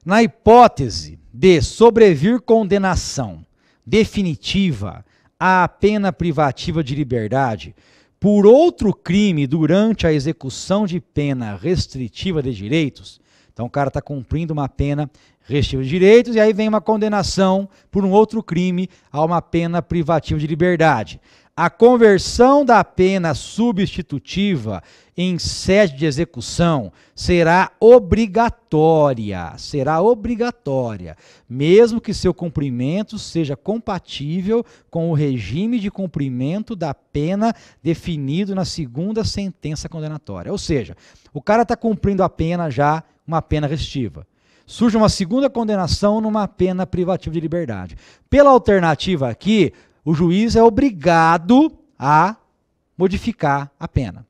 na hipótese de sobrevir condenação definitiva à pena privativa de liberdade por outro crime durante a execução de pena restritiva de direitos, então o cara está cumprindo uma pena restritiva de direitos e aí vem uma condenação por um outro crime a uma pena privativa de liberdade. A conversão da pena substitutiva em sede de execução será obrigatória, mesmo que seu cumprimento seja compatível com o regime de cumprimento da pena definido na segunda sentença condenatória. Ou seja, o cara está cumprindo a pena já, uma pena restritiva. Surge uma segunda condenação numa pena privativa de liberdade. Pela alternativa aqui, o juiz é obrigado a modificar a pena.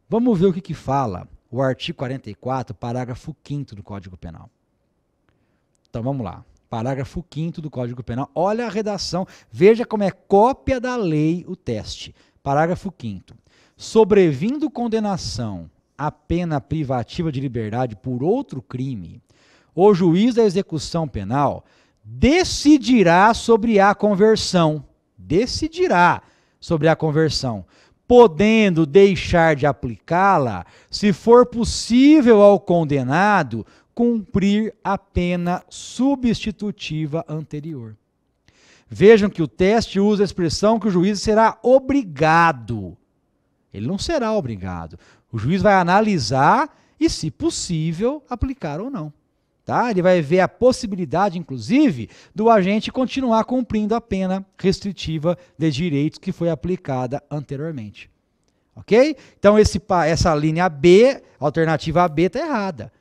Vamos ver o que fala o artigo 44, parágrafo 5º do Código Penal. Então vamos lá. Parágrafo 5º do Código Penal. Olha a redação. Veja como é cópia da lei o teste. Parágrafo 5º. Sobrevindo condenação à pena privativa de liberdade por outro crime, o juiz da execução penal decidirá sobre a conversão. Podendo deixar de aplicá-la se for possível ao condenado cumprir a pena substitutiva anterior. Vejam que o teste usa a expressão que o juiz será obrigado. Ele não será obrigado. O juiz vai analisar e, se possível, aplicar ou não. Ele vai ver a possibilidade, inclusive, do agente continuar cumprindo a pena restritiva de direitos que foi aplicada anteriormente. Ok? Então, essa linha B, a alternativa B, está errada.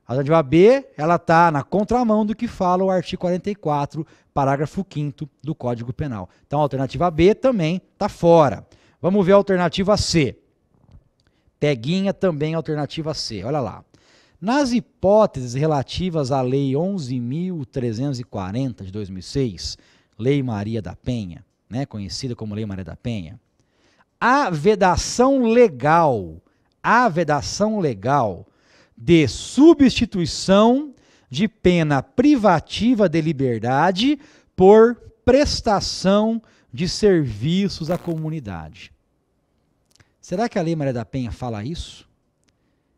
A alternativa B, ela está na contramão do que fala o artigo 44, parágrafo 5º do Código Penal. Então, a alternativa B também está fora. Vamos ver a alternativa C. Peguinha também a alternativa C. Olha lá. Nas hipóteses relativas à Lei 11.340 de 2006, Lei Maria da Penha, conhecida como Lei Maria da Penha, a vedação legal de substituição de pena privativa de liberdade por prestação de serviços à comunidade. Será que a Lei Maria da Penha fala isso?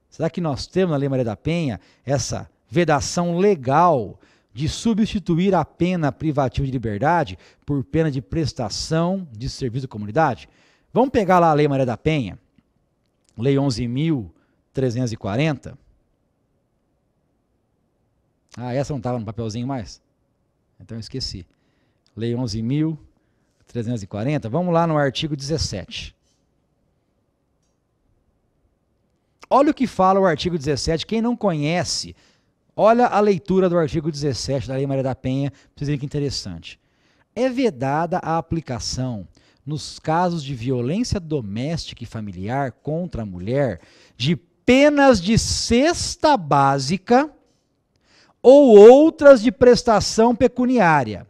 Será que nós temos na Lei Maria da Penha essa vedação legal de substituir a pena privativa de liberdade por pena de prestação de serviço à comunidade? Vamos pegar lá a Lei Maria da Penha, Lei 11.340. Essa não estava no papelzinho mais? Então eu esqueci. Lei 11.340. Vamos lá no artigo 17. Olha o que fala o artigo 17. Quem não conhece, olha a leitura do artigo 17 da Lei Maria da Penha, para vocês verem que interessante. É vedada a aplicação, nos casos de violência doméstica e familiar contra a mulher, de penas de cesta básica ou outras de prestação pecuniária,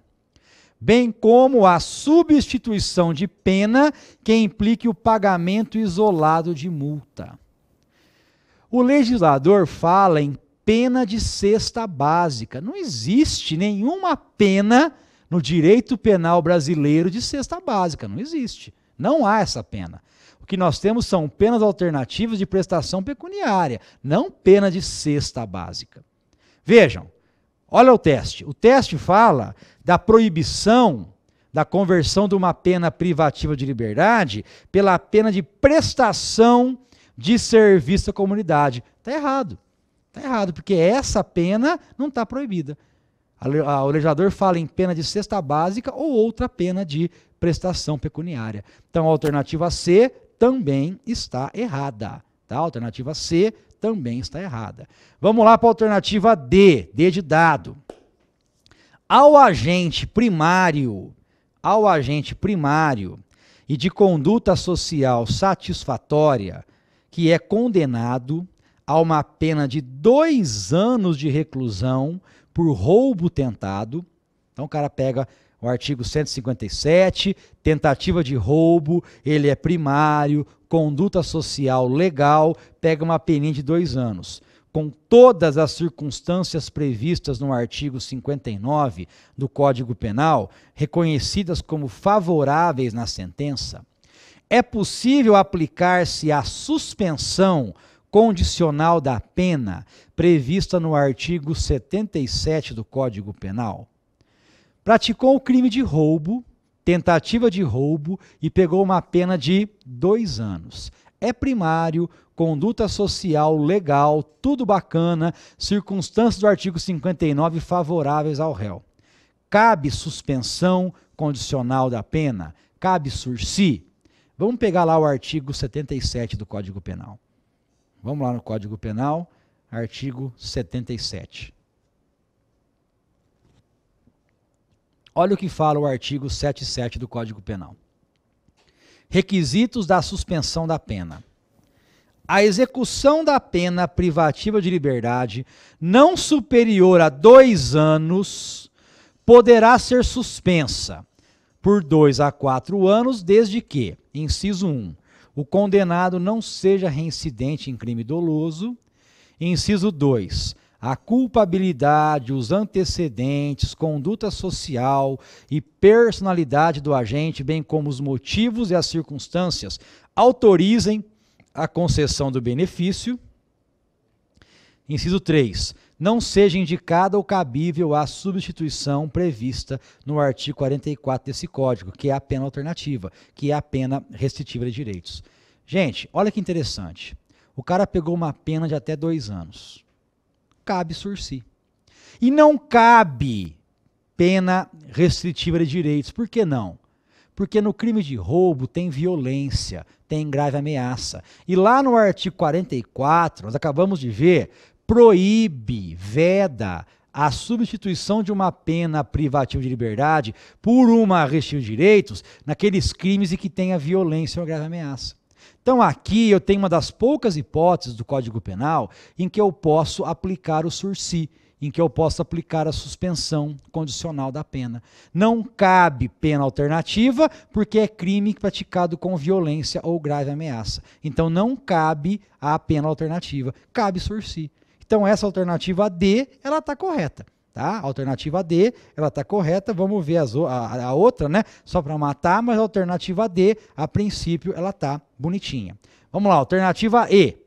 bem como a substituição de pena que implique o pagamento isolado de multa. O legislador fala em pena de cesta básica. Não existe nenhuma pena no direito penal brasileiro de cesta básica. Não existe. Não há essa pena. O que nós temos são penas alternativas de prestação pecuniária, não pena de cesta básica. Vejam, olha o teste. O teste fala da proibição da conversão de uma pena privativa de liberdade pela pena de prestação de serviço à comunidade. Está errado. Está errado, porque essa pena não está proibida. O legislador fala em pena de cesta básica ou outra pena de prestação pecuniária. Então, a alternativa C também está errada. Tá? A alternativa C também está errada. Vamos lá para a alternativa D, D de dado. Ao agente primário e de conduta social satisfatória, que é condenado a uma pena de 2 anos de reclusão por roubo tentado. Então o cara pega o artigo 157, tentativa de roubo, ele é primário, conduta social legal, pega uma peninha de 2 anos. Com todas as circunstâncias previstas no artigo 59 do Código Penal, reconhecidas como favoráveis na sentença, é possível aplicar-se a suspensão condicional da pena prevista no artigo 77 do Código Penal. Praticou o crime de roubo, tentativa de roubo e pegou uma pena de 2 anos. É primário, conduta social legal, tudo bacana, circunstâncias do artigo 59 favoráveis ao réu. Cabe suspensão condicional da pena? Cabe sursi? Vamos pegar lá o artigo 77 do Código Penal. Vamos lá no Código Penal, artigo 77. Olha o que fala o artigo 77 do Código Penal. Requisitos da suspensão da pena. A execução da pena privativa de liberdade não superior a 2 anos poderá ser suspensa por 2 a 4 anos, desde que, inciso 1, o condenado não seja reincidente em crime doloso. Inciso 2, a culpabilidade, os antecedentes, conduta social e personalidade do agente, bem como os motivos e as circunstâncias, autorizem a concessão do benefício. Inciso 3, não seja indicada ou cabível a substituição prevista no artigo 44 desse Código, que é a pena alternativa, que é a pena restritiva de direitos. Gente, olha que interessante. O cara pegou uma pena de até 2 anos. Cabe sursi. E não cabe pena restritiva de direitos. Por que não? Porque no crime de roubo tem violência, tem grave ameaça. E lá no artigo 44, nós acabamos de ver, proíbe, veda a substituição de uma pena privativa de liberdade por uma restritiva de direitos naqueles crimes em que tenha violência ou grave ameaça. Então aqui eu tenho uma das poucas hipóteses do Código Penal em que eu posso aplicar o sursi, em que eu posso aplicar a suspensão condicional da pena. Não cabe pena alternativa porque é crime praticado com violência ou grave ameaça. Então não cabe a pena alternativa, cabe sursi. Então essa alternativa D, ela está correta. Tá? A alternativa D, ela está correta. Vamos ver a outra, né? Só para matar, mas a alternativa D, a princípio, ela está bonitinha. Vamos lá, alternativa E.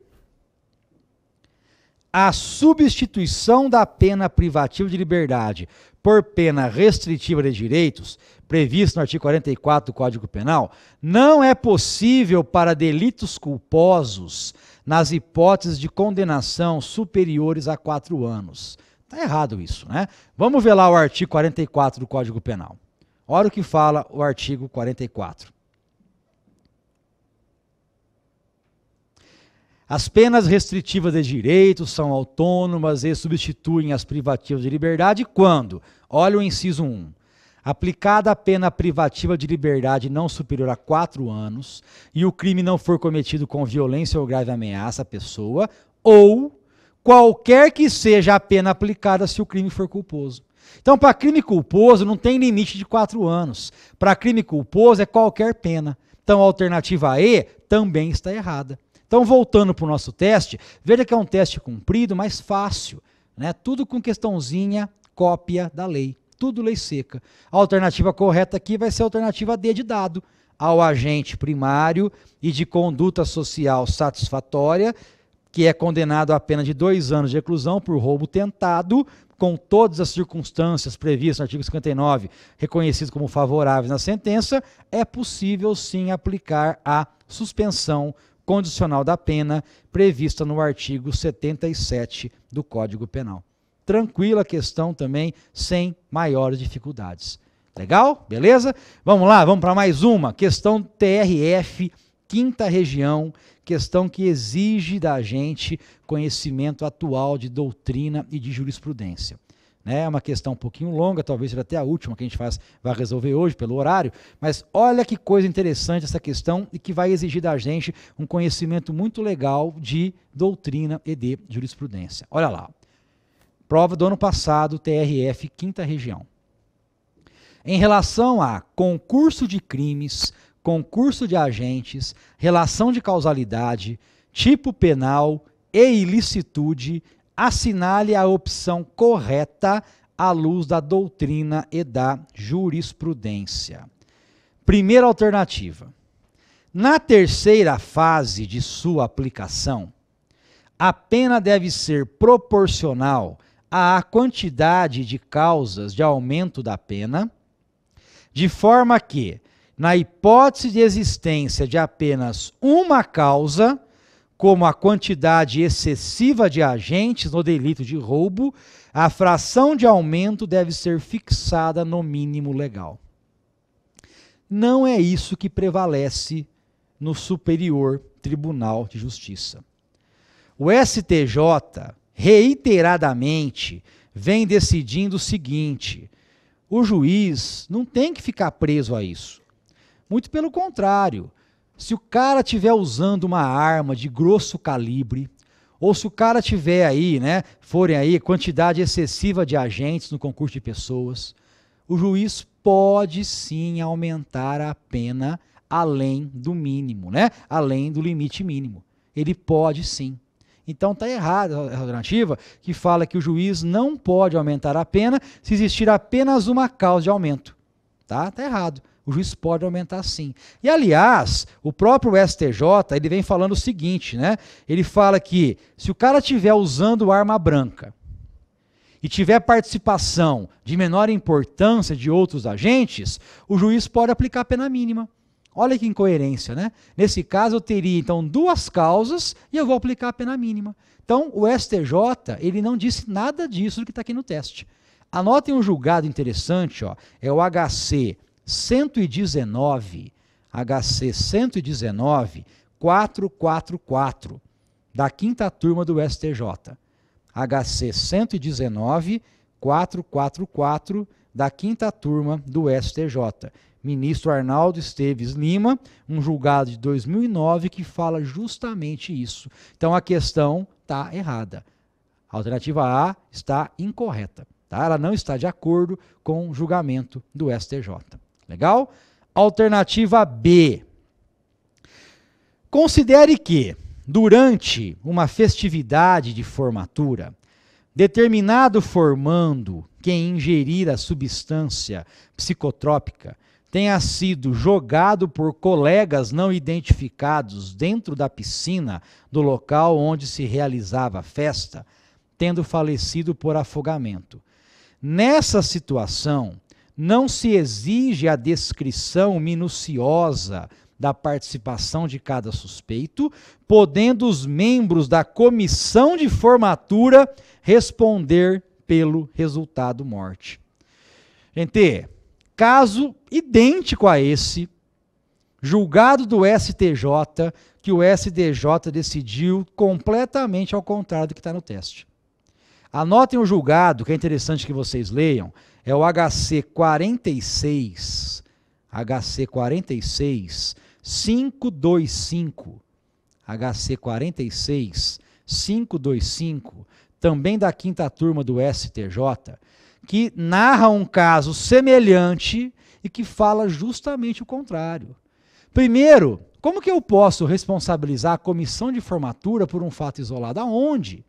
A substituição da pena privativa de liberdade por pena restritiva de direitos, prevista no artigo 44 do Código Penal, não é possível para delitos culposos nas hipóteses de condenação superiores a 4 anos. Está errado isso, né? Vamos ver lá o artigo 44 do Código Penal. Olha o que fala o artigo 44. As penas restritivas de direitos são autônomas e substituem as privativas de liberdade quando, olha o inciso 1, aplicada a pena privativa de liberdade não superior a 4 anos e o crime não for cometido com violência ou grave ameaça à pessoa, ou qualquer que seja a pena aplicada se o crime for culposo. Então, para crime culposo, não tem limite de 4 anos. Para crime culposo, é qualquer pena. Então, a alternativa E também está errada. Então, voltando para o nosso teste, veja que é um teste cumprido, mas fácil, né? Tudo com questãozinha, cópia da lei. Tudo lei seca. A alternativa correta aqui vai ser a alternativa D de dado. Ao agente primário e de conduta social satisfatória, que é condenado a pena de 2 anos de reclusão por roubo tentado, com todas as circunstâncias previstas no artigo 59, reconhecidas como favoráveis na sentença, é possível sim aplicar a suspensão condicional da pena prevista no artigo 77 do Código Penal. Tranquila questão também, sem maiores dificuldades. Legal? Beleza? Vamos lá, vamos para mais uma. Questão TRF, 5ª região, questão que exige da gente conhecimento atual de doutrina e de jurisprudência. É uma questão um pouquinho longa, talvez seja até a última que a gente vai resolver hoje pelo horário, mas olha que coisa interessante essa questão e que vai exigir da gente um conhecimento muito legal de doutrina e de jurisprudência. Olha lá. Prova do ano passado, TRF, 5ª região. Em relação a concurso de crimes, concurso de agentes, relação de causalidade, tipo penal e ilicitude, assinale a opção correta à luz da doutrina e da jurisprudência. Primeira alternativa. Na terceira fase de sua aplicação, a pena deve ser proporcional à quantidade de causas de aumento da pena, de forma que, na hipótese de existência de apenas uma causa, como a quantidade excessiva de agentes no delito de roubo, a fração de aumento deve ser fixada no mínimo legal. Não é isso que prevalece no Superior Tribunal de Justiça. O STJ, reiteradamente, vem decidindo o seguinte: o juiz não tem que ficar preso a isso. Muito pelo contrário. Se o cara estiver usando uma arma de grosso calibre, ou se o cara tiver aí, forem aí quantidade excessiva de agentes no concurso de pessoas, o juiz pode sim aumentar a pena além do mínimo, além do limite mínimo. Ele pode sim. Então está errada a alternativa que fala que o juiz não pode aumentar a pena se existir apenas uma causa de aumento. Tá errado. O juiz pode aumentar sim. E, aliás, o próprio STJ, ele vem falando o seguinte, Ele fala que se o cara estiver usando arma branca e tiver participação de menor importância de outros agentes, o juiz pode aplicar a pena mínima. Olha que incoerência, Nesse caso, eu teria, então, 2 causas e eu vou aplicar a pena mínima. Então, o STJ, ele não disse nada disso do que está aqui no teste. Anotem um julgado interessante, é o HC 119, 444, da 5ª turma do STJ. HC 119, 444, da 5ª turma do STJ. Ministro Arnaldo Esteves Lima, um julgado de 2009 que fala justamente isso. Então a questão está errada. A alternativa A está incorreta. Ela não está de acordo com o julgamento do STJ. Legal? Alternativa B. Considere que, durante uma festividade de formatura, determinado formando que ingerir a substância psicotrópica tenha sido jogado por colegas não identificados dentro da piscina do local onde se realizava a festa, tendo falecido por afogamento. Nessa situação, não se exige a descrição minuciosa da participação de cada suspeito, podendo os membros da comissão de formatura responder pelo resultado morte. Gente, caso idêntico a esse, julgado do STJ, que o STJ decidiu completamente ao contrário do que está no teste. Anotem o julgado, que é interessante que vocês leiam, é o HC 46, 525, HC 46, 525, também da 5ª turma do STJ, que narra um caso semelhante e que fala justamente o contrário. Primeiro, como que eu posso responsabilizar a comissão de formatura por um fato isolado? Aonde?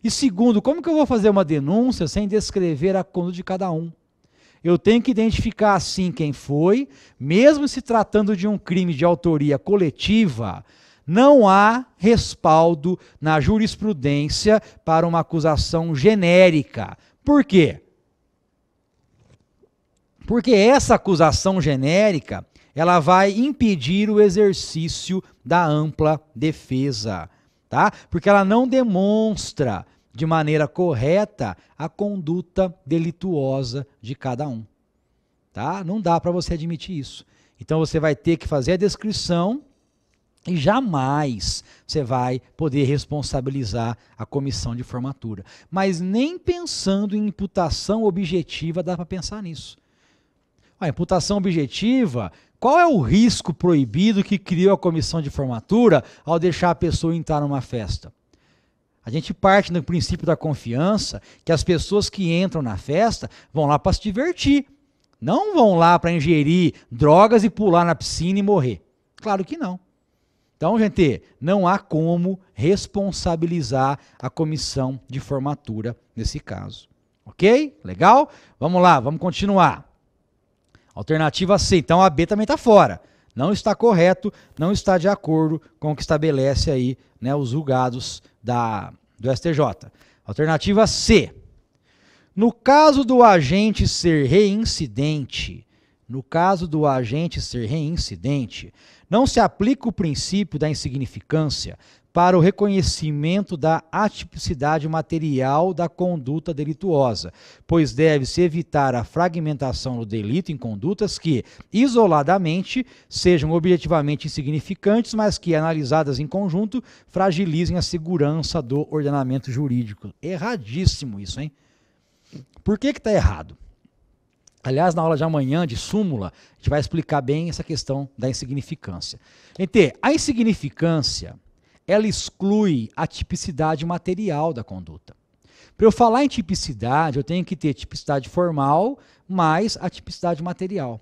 E segundo, como que eu vou fazer uma denúncia sem descrever a conduta de cada um? Eu tenho que identificar assim quem foi, mesmo se tratando de um crime de autoria coletiva, não há respaldo na jurisprudência para uma acusação genérica. Por quê? Porque essa acusação genérica, ela vai impedir o exercício da ampla defesa, tá? Porque ela não demonstra de maneira correta a conduta delituosa de cada um, tá? Não dá para você admitir isso. Então você vai ter que fazer a descrição e jamais você vai poder responsabilizar a comissão de formatura. Mas nem pensando em imputação objetiva dá para pensar nisso. A imputação objetiva, qual é o risco proibido que criou a comissão de formatura ao deixar a pessoa entrar numa festa? A gente parte do princípio da confiança que as pessoas que entram na festa vão lá para se divertir. Não vão lá para ingerir drogas e pular na piscina e morrer. Claro que não. Então, gente, não há como responsabilizar a comissão de formatura nesse caso. Ok? Legal? Vamos lá, vamos continuar. Alternativa C. Então, a B também está fora. Não está correto, não está de acordo com o que estabelece aí, né, os julgados do STJ. Alternativa C. No caso do agente ser reincidente, não se aplica o princípio da insignificância para o reconhecimento da atipicidade material da conduta delituosa, pois deve-se evitar a fragmentação do delito em condutas que, isoladamente, sejam objetivamente insignificantes, mas que, analisadas em conjunto, fragilizem a segurança do ordenamento jurídico. Erradíssimo isso, hein? Por que está errado? Aliás, na aula de amanhã, de súmula, a gente vai explicar bem essa questão da insignificância. A insignificância, ela exclui a tipicidade material da conduta. Para eu falar em tipicidade, eu tenho que ter tipicidade formal mais a tipicidade material.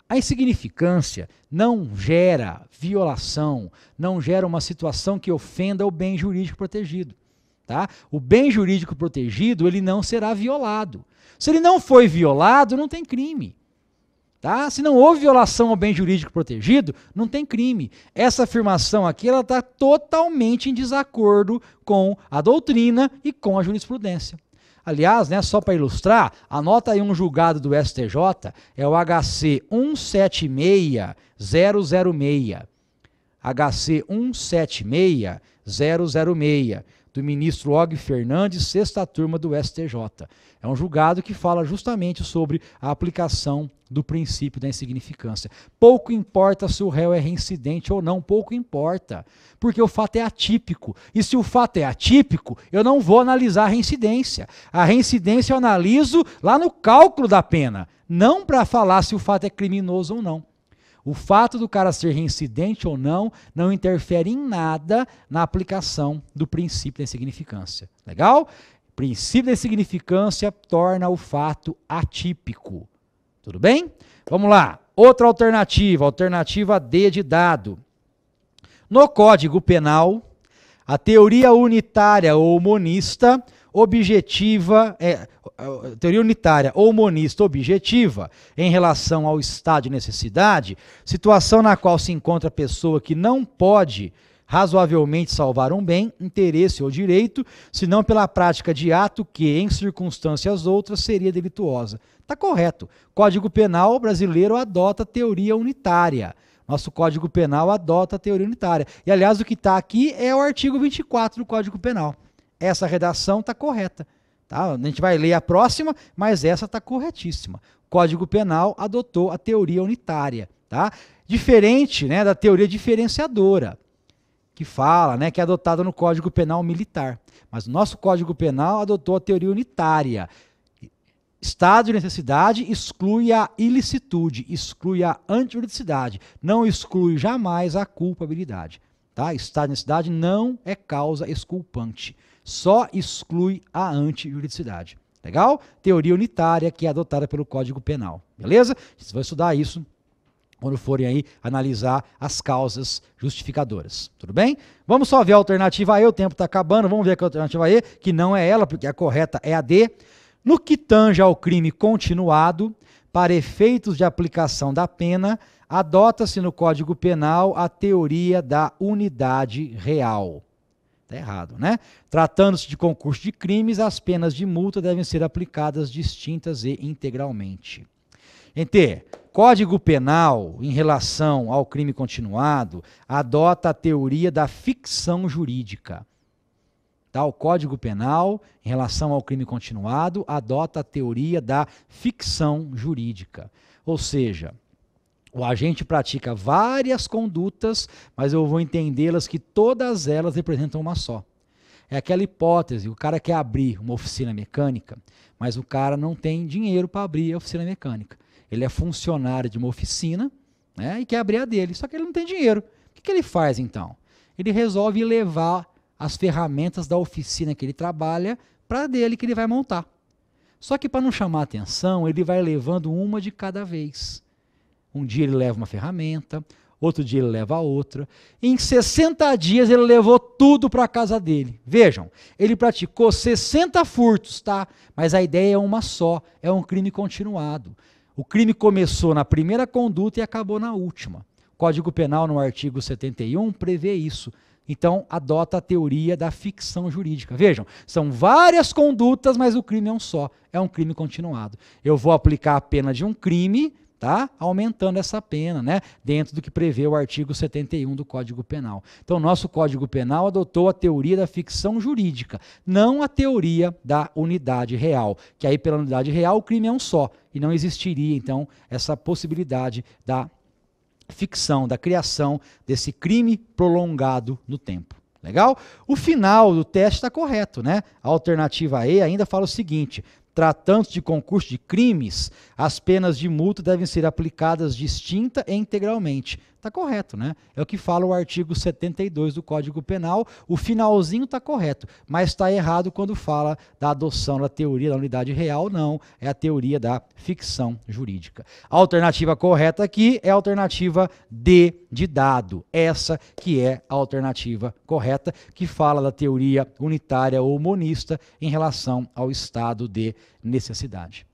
A insignificância não gera violação, não gera uma situação que ofenda o bem jurídico protegido. Tá? O bem jurídico protegido, ele não será violado. Se ele não foi violado, não tem crime. Tá? Se não houve violação ao bem jurídico protegido, não tem crime. Essa afirmação aqui está totalmente em desacordo com a doutrina e com a jurisprudência. Aliás, né, só para ilustrar, anota aí um julgado do STJ, é o HC 176006. HC 176006. Do ministro Og Fernandes, sexta turma do STJ. É um julgado que fala justamente sobre a aplicação do princípio da insignificância. Pouco importa se o réu é reincidente ou não, pouco importa, porque o fato é atípico. E se o fato é atípico, eu não vou analisar a reincidência. A reincidência eu analiso lá no cálculo da pena, não para falar se o fato é criminoso ou não. O fato do cara ser reincidente ou não interfere em nada na aplicação do princípio da insignificância. Legal? Princípio da insignificância torna o fato atípico. Tudo bem? Vamos lá. Outra alternativa, alternativa D de dado. No Código Penal, a teoria unitária ou monista teoria unitária ou monista objetiva em relação ao estado de necessidade, situação na qual se encontra a pessoa que não pode razoavelmente salvar um bem, interesse ou direito, senão pela prática de ato que, em circunstâncias outras, seria delituosa. Está correto. Código Penal brasileiro adota a teoria unitária. Nosso Código Penal adota a teoria unitária. E, aliás, o que está aqui é o artigo 24 do Código Penal. Essa redação está correta. Tá? A gente vai ler a próxima, mas essa está corretíssima. O Código Penal adotou a teoria unitária. Tá? Diferente, né, da teoria diferenciadora, que fala, né, que é adotada no Código Penal Militar. Mas o nosso Código Penal adotou a teoria unitária. Estado de necessidade exclui a ilicitude, exclui a antijuridicidade, não exclui jamais a culpabilidade. Tá? Estado de necessidade não é causa exculpante, só exclui a antijuridicidade. Legal? Teoria unitária que é adotada pelo Código Penal. Beleza? Vocês vão estudar isso quando forem aí analisar as causas justificadoras. Tudo bem? Vamos só ver a alternativa E, o tempo está acabando, vamos ver a alternativa E, que não é ela, porque a correta é a D. No que tange ao crime continuado, para efeitos de aplicação da pena, adota-se no Código Penal a teoria da unidade real. Está errado, né? Tratando-se de concurso de crimes, as penas de multa devem ser aplicadas distintas e integralmente. Gente, Código Penal, em relação ao crime continuado, adota a teoria da ficção jurídica. Tá? O Código Penal, em relação ao crime continuado, adota a teoria da ficção jurídica. Ou seja, o agente pratica várias condutas, mas eu vou entendê-las que todas elas representam uma só. É aquela hipótese, o cara quer abrir uma oficina mecânica, mas o cara não tem dinheiro para abrir a oficina mecânica. Ele é funcionário de uma oficina, né, e quer abrir a dele, só que ele não tem dinheiro. O que ele faz então? Ele resolve levar as ferramentas da oficina que ele trabalha para a dele que ele vai montar. Só que para não chamar atenção, ele vai levando uma de cada vez. Um dia ele leva uma ferramenta, outro dia ele leva outra. Em 60 dias ele levou tudo para a casa dele. Vejam, ele praticou 60 furtos, tá? Mas a ideia é uma só, é um crime continuado. O crime começou na primeira conduta e acabou na última. O Código Penal, no artigo 71, prevê isso. Então, adota a teoria da ficção jurídica. Vejam, são várias condutas, mas o crime é um só. É um crime continuado. Eu vou aplicar a pena de um crime, tá? Aumentando essa pena, né? Dentro do que prevê o artigo 71 do Código Penal. Então, nosso Código Penal adotou a teoria da ficção jurídica, não a teoria da unidade real, que aí pela unidade real o crime é um só, e não existiria, então, essa possibilidade da ficção, da criação desse crime prolongado no tempo. Legal? O final do teste está correto, né? A alternativa E ainda fala o seguinte: tratando-se de concurso de crimes, as penas de multa devem ser aplicadas distinta e integralmente. Está correto, né? É o que fala o artigo 72 do Código Penal. O finalzinho está correto, mas está errado quando fala da adoção da teoria da unidade real. Não, é a teoria da ficção jurídica. A alternativa correta aqui é a alternativa D de dado. Essa que é a alternativa correta, que fala da teoria unitária ou monista em relação ao estado de necessidade.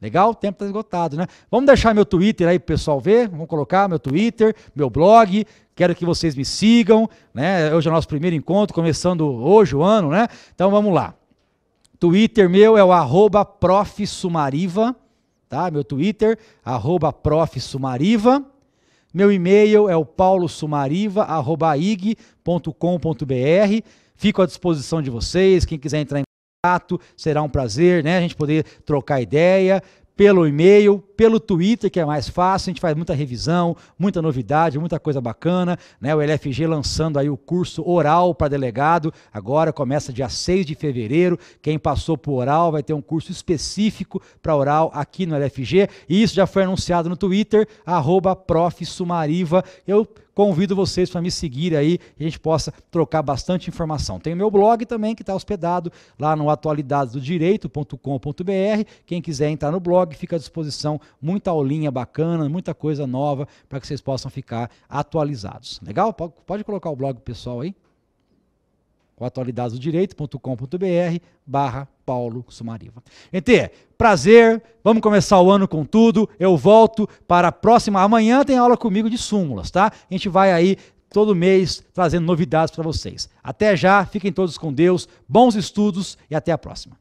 Legal? O tempo está esgotado, né? Vamos deixar meu Twitter aí para o pessoal ver. Vamos colocar meu Twitter, meu blog. Quero que vocês me sigam, né? Hoje é o nosso primeiro encontro, começando hoje o ano, né? Então vamos lá. Twitter meu é o @profsumariva, tá? Meu Twitter, @profsumariva. Meu e-mail é o paulosumariva@ig.com.br. Fico à disposição de vocês. Quem quiser entrar em contato, será um prazer, né? A gente poder trocar ideia pelo e-mail, pelo Twitter, que é mais fácil. A gente faz muita revisão, muita novidade, muita coisa bacana, né? O LFG lançando aí o curso oral para delegado, agora começa dia 6 de fevereiro. Quem passou por oral vai ter um curso específico para oral aqui no LFG, e isso já foi anunciado no Twitter, @profsumariva. Eu convido vocês para me seguir aí e a gente possa trocar bastante informação. Tem o meu blog também, que está hospedado lá no atualidadesdodireito.com.br. Quem quiser entrar no blog, fica à disposição. Muita aulinha bacana, muita coisa nova para que vocês possam ficar atualizados. Legal? Pode colocar o blog pessoal aí. O atualidadesdodireito.com.br/Paulo Sumariva. Gente, prazer, vamos começar o ano com tudo. Eu volto para a próxima. Amanhã tem aula comigo de súmulas, tá? A gente vai aí todo mês trazendo novidades para vocês. Até já, fiquem todos com Deus, bons estudos e até a próxima.